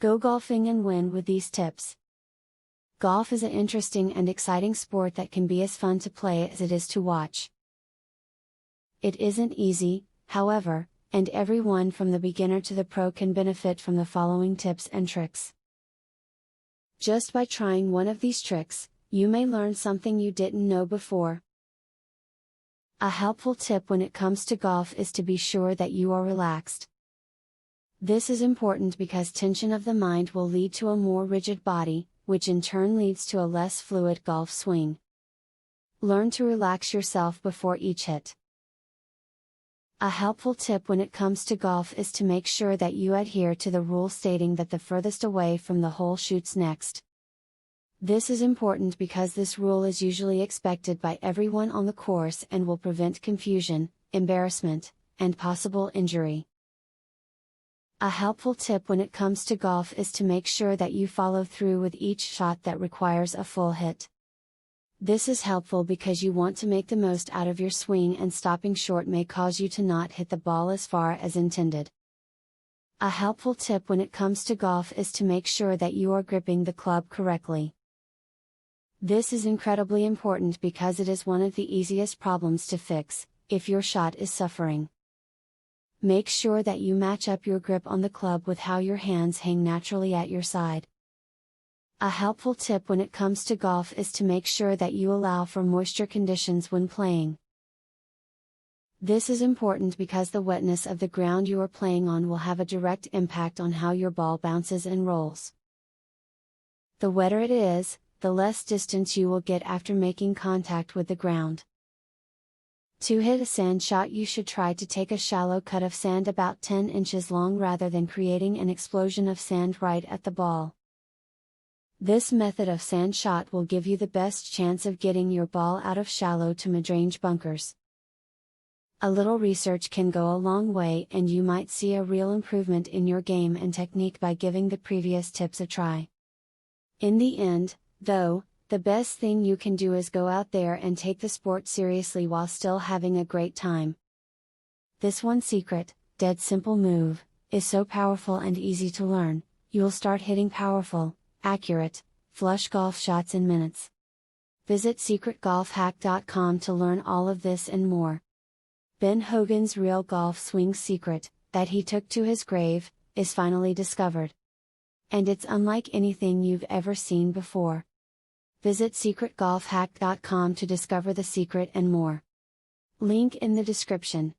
Go golfing and win with these tips. Golf is an interesting and exciting sport that can be as fun to play as it is to watch. It isn't easy, however, and everyone from the beginner to the pro can benefit from the following tips and tricks. Just by trying one of these tricks, you may learn something you didn't know before. A helpful tip when it comes to golf is to be sure that you are relaxed. This is important because tension of the mind will lead to a more rigid body, which in turn leads to a less fluid golf swing. Learn to relax yourself before each hit. A helpful tip when it comes to golf is to make sure that you adhere to the rule stating that the furthest away from the hole shoots next. This is important because this rule is usually expected by everyone on the course and will prevent confusion, embarrassment, and possible injury. A helpful tip when it comes to golf is to make sure that you follow through with each shot that requires a full hit. This is helpful because you want to make the most out of your swing, and stopping short may cause you to not hit the ball as far as intended. A helpful tip when it comes to golf is to make sure that you are gripping the club correctly. This is incredibly important because it is one of the easiest problems to fix, if your shot is suffering. Make sure that you match up your grip on the club with how your hands hang naturally at your side. A helpful tip when it comes to golf is to make sure that you allow for moisture conditions when playing. This is important because the wetness of the ground you are playing on will have a direct impact on how your ball bounces and rolls. The wetter it is, the less distance you will get after making contact with the ground. To hit a sand shot, you should try to take a shallow cut of sand about 10 inches long rather than creating an explosion of sand right at the ball. This method of sand shot will give you the best chance of getting your ball out of shallow to mid-range bunkers. A little research can go a long way, and you might see a real improvement in your game and technique by giving the previous tips a try. In the end, though, the best thing you can do is go out there and take the sport seriously while still having a great time. This one secret, dead simple move, is so powerful and easy to learn, you'll start hitting powerful, accurate, flush golf shots in minutes. Visit secretgolfhack.com to learn all of this and more. Ben Hogan's real golf swing secret, that he took to his grave, is finally discovered. And it's unlike anything you've ever seen before. Visit secretgolfhack.com to discover the secret and more. Link in the description.